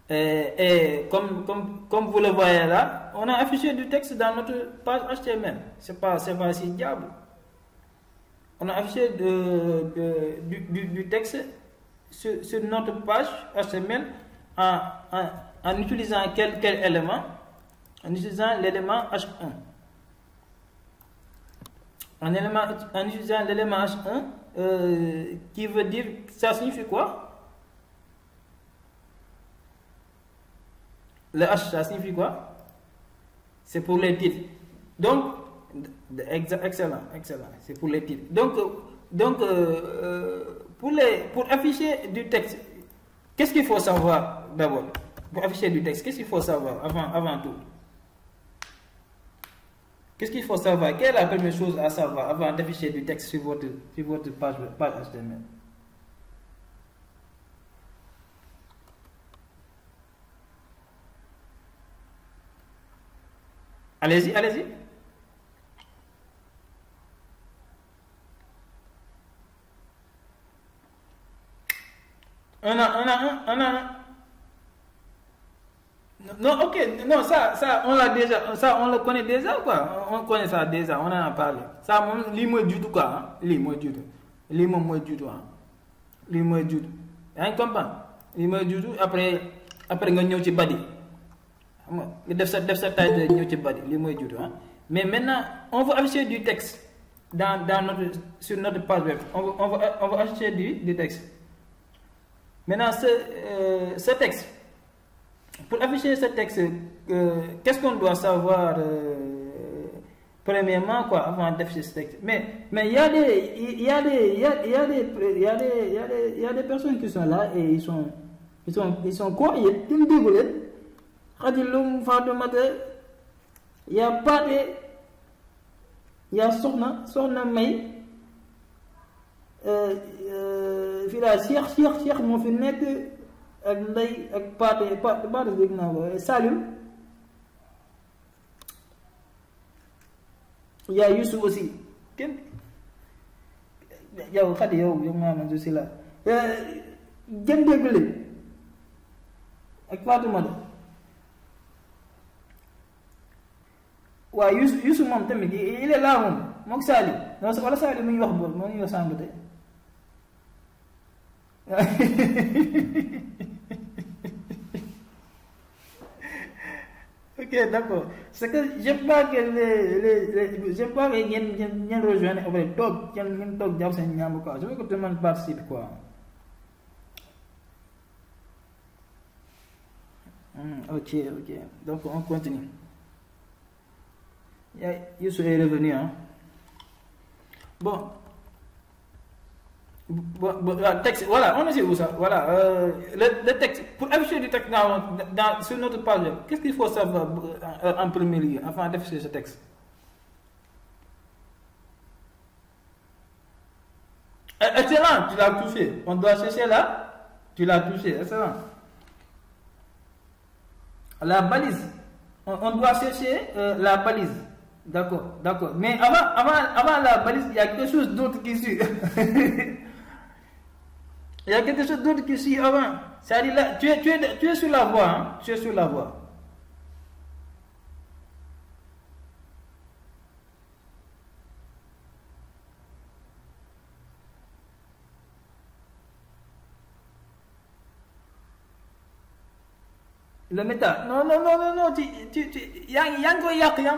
Et comme vous le voyez là, on a affiché du texte dans notre page HTML. C'est pas si diable. On a affiché du texte sur notre page HTML en utilisant quel élément? En utilisant l'élément H1. En utilisant l'élément H1, qui veut dire, ça signifie quoi? Le H, ça signifie quoi? C'est pour les titres. Donc, excellent. C'est pour les titres. Donc pour afficher du texte, qu'est-ce qu'il faut savoir d'abord? Pour afficher du texte, qu'est-ce qu'il faut savoir avant tout? Qu'est-ce qu'il faut savoir? Quelle est la première chose à savoir avant d'afficher du texte sur votre page HTML? Allez-y. On a un. Non, ok, non, ça, on l'a déjà, ça, on le connaît déjà, quoi. On connaît ça déjà, on en a parlé. Ça, moi du tout, quoi. Moi du tout. Hein, comprends? Moi du tout, après, on ñëw ci body. Def sa taille de ñëw ci body, moi du tout, hein. Mais maintenant, on va afficher du texte sur notre page web. On va afficher du texte. Maintenant, ce texte, pour afficher ce texte, qu'est-ce qu'on doit savoir premièrement, quoi, avant d'afficher ce texte? Mais il y a des personnes qui sont là et ils sont quoi? Ils me dégoulent. Il y a pas de, il y a Soxna May. Fii laa Cheikh moo fi nekk ak Ndeye ak Paate dégg naa ko Salim. Il y a Youssou aussi kenn yow Khady yow maa ma je suis là gën dégg leen ak Fatoumata. Waaw Youssou moom tamit il est là moom Salim non wala Salim mu ñu wax boobu moo ñu wax sànq tey. Ok, d'accord. C'est que j'aime pas que j'aime pas que ñen rejoindre après toog ñen toog jàpp seen ñaam quoi. Je veux que tout le monde participe quoi. Ok. Donc on continue. Youssou est revenu, hein. Bon, texte, voilà, on est où ça? Voilà, le texte, pour afficher du texte sur notre page, qu'est-ce qu'il faut savoir en premier lieu avant d'afficher ce texte? Excellent, tu l'as touché. On doit chercher là, tu l'as touché, excellent. La balise, on doit chercher la balise. D'accord. Mais avant la balise, il y a quelque chose d'autre qui suit. Il y a quelque chose d'autre qui suit avant. C'est-à-dire là, tu es sur la voie, hein? Tu es sur la voie. Le métal. Non, yaa ngi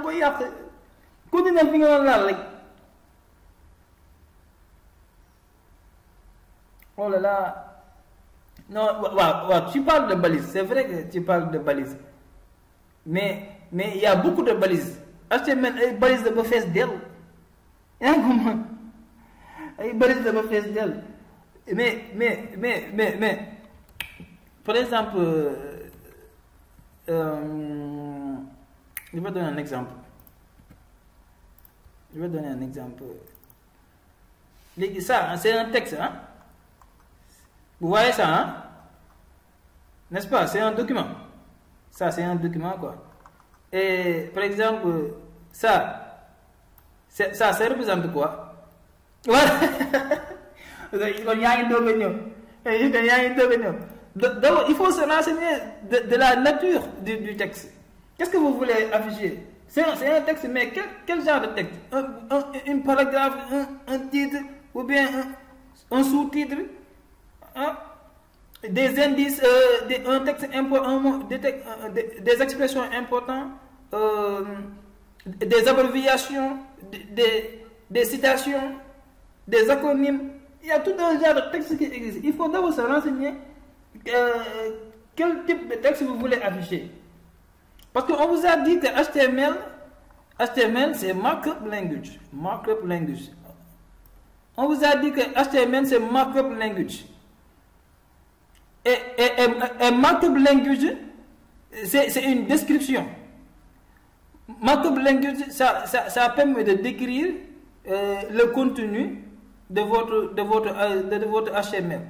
koy yàq. Continue fi nga laal rek. Oh là là. Non, tu parles de balises. C'est vrai que tu parles de balises. Mais il y a beaucoup de balises. HTML ay balises dafa fees dell. Yaa ngi comprendre? Ay balises dafa fees dell. Mais par exemple, je vais donner un exemple. Ça, c'est un texte, hein? Vous voyez ça, hein? N'est-ce pas? C'est un document. Ça, c'est un document, quoi. Et, par exemple, ça représente quoi? Voilà. D'abord, il faut se renseigner de la nature du texte. Qu'est-ce que vous voulez afficher? C'est un texte, mais quel genre de texte? Un paragraphe, un titre, ou bien un sous-titre, hein? Des indices, un texte important, des expressions importantes, des abréviations, des citations, des acronymes. Il y a tout un genre de texte qui existe. Il faut d'abord se renseigner quel type de texte vous voulez afficher. Parce qu'on vous a dit que HTML c'est markup language. Markup language. On vous a dit que HTML c'est markup language. Et markup language, c'est une description. Markup language, ça permet de décrire le contenu de votre HTML.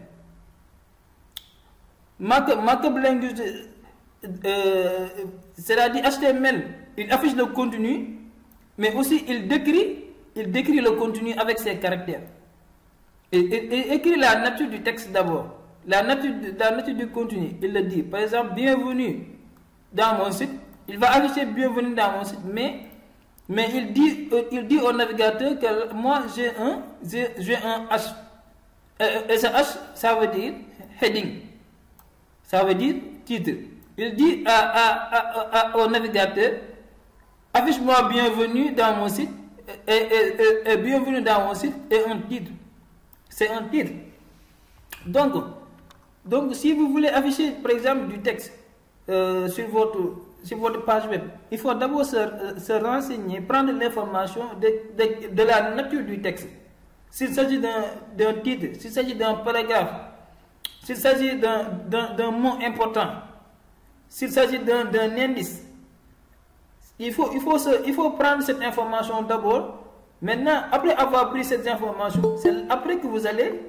Markup language, c'est-à-dire HTML, il affiche le contenu, mais aussi il décrit le contenu avec ses caractères. Et écrit la nature du texte d'abord. La nature du contenu, il le dit. Par exemple, bienvenue dans mon site. Il va afficher bienvenue dans mon site, mais il dit au navigateur que moi j'ai un H. Et ce H, ça veut dire heading. Ça veut dire titre. Il dit au navigateur, affiche-moi bienvenue dans mon site, et bienvenue dans mon site et un titre. C'est un titre. Donc, si vous voulez afficher, par exemple, du texte sur votre page web, il faut d'abord se renseigner, prendre l'information de la nature du texte. S'il s'agit d'un titre, s'il s'agit d'un paragraphe, s'il s'agit d'un mot important, s'il s'agit d'un indice, il faut prendre cette information d'abord. Maintenant, après avoir pris cette information, c'est après que vous allez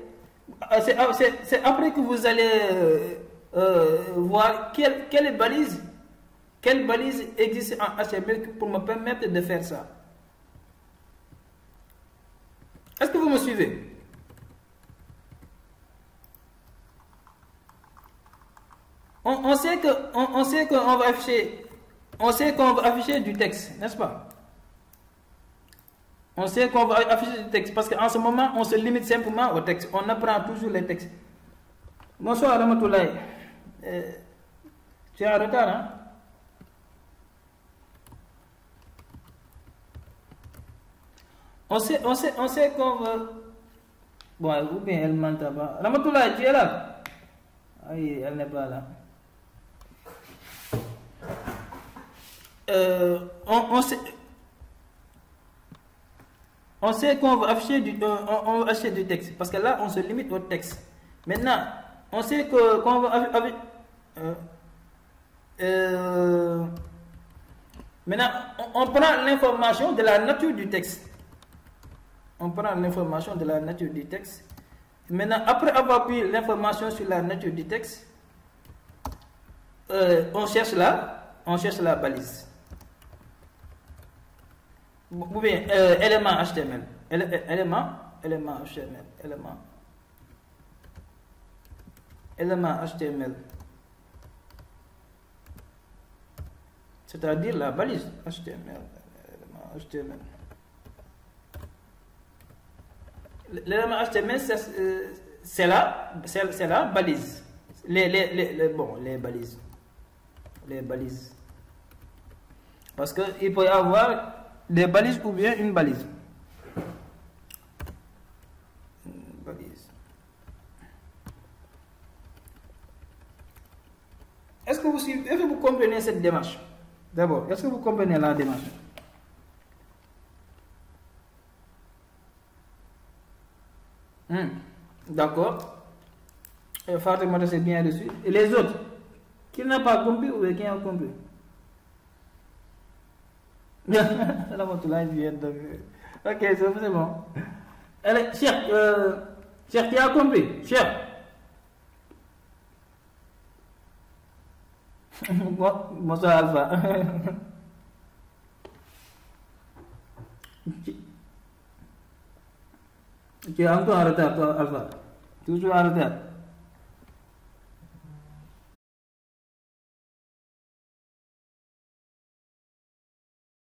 voir quelle balise existe en HTML pour me permettre de faire ça. Est-ce que vous me suivez? On sait qu'on va afficher du texte, n'est-ce pas? On sait qu'on va afficher du texte parce qu'en ce moment, on se limite simplement au texte. On apprend toujours les textes. Bonsoir, Ramatoulaye. Tu es en retard, hein? On sait qu'on va... Bon, ou bien elle m'entend pas. Ramatoulaye, tu es là? Oui, elle n'est pas là. On sait qu'on va afficher du texte, parce que là, on se limite au texte. Maintenant, on sait qu'on va afficher... maintenant, on prend l'information de la nature du texte. On prend l'information de la nature du texte. Maintenant, après avoir pris l'information sur la nature du texte, on cherche la balise. Ou bien élément HTML. Élément HTML. Élément HTML. C'est-à-dire la balise HTML. Élément HTML. L'élément HTML, c'est la balise. Les balises. Les balises. Parce qu'il peut y avoir des balises ou bien une balise. Une balise. Est-ce que vous comprenez cette démarche? D'abord, est-ce que vous comprenez la démarche? D'accord. Fatima c'est bien reçu. Et les autres, qui n'ont pas compris ou qui ont compris? Ok, c'est bon. Allez, Cheikh, qui a compris? Cheikh. Bonsoir Alpha. Tu es encore en retard, toi, Alpha. Toujours en retard.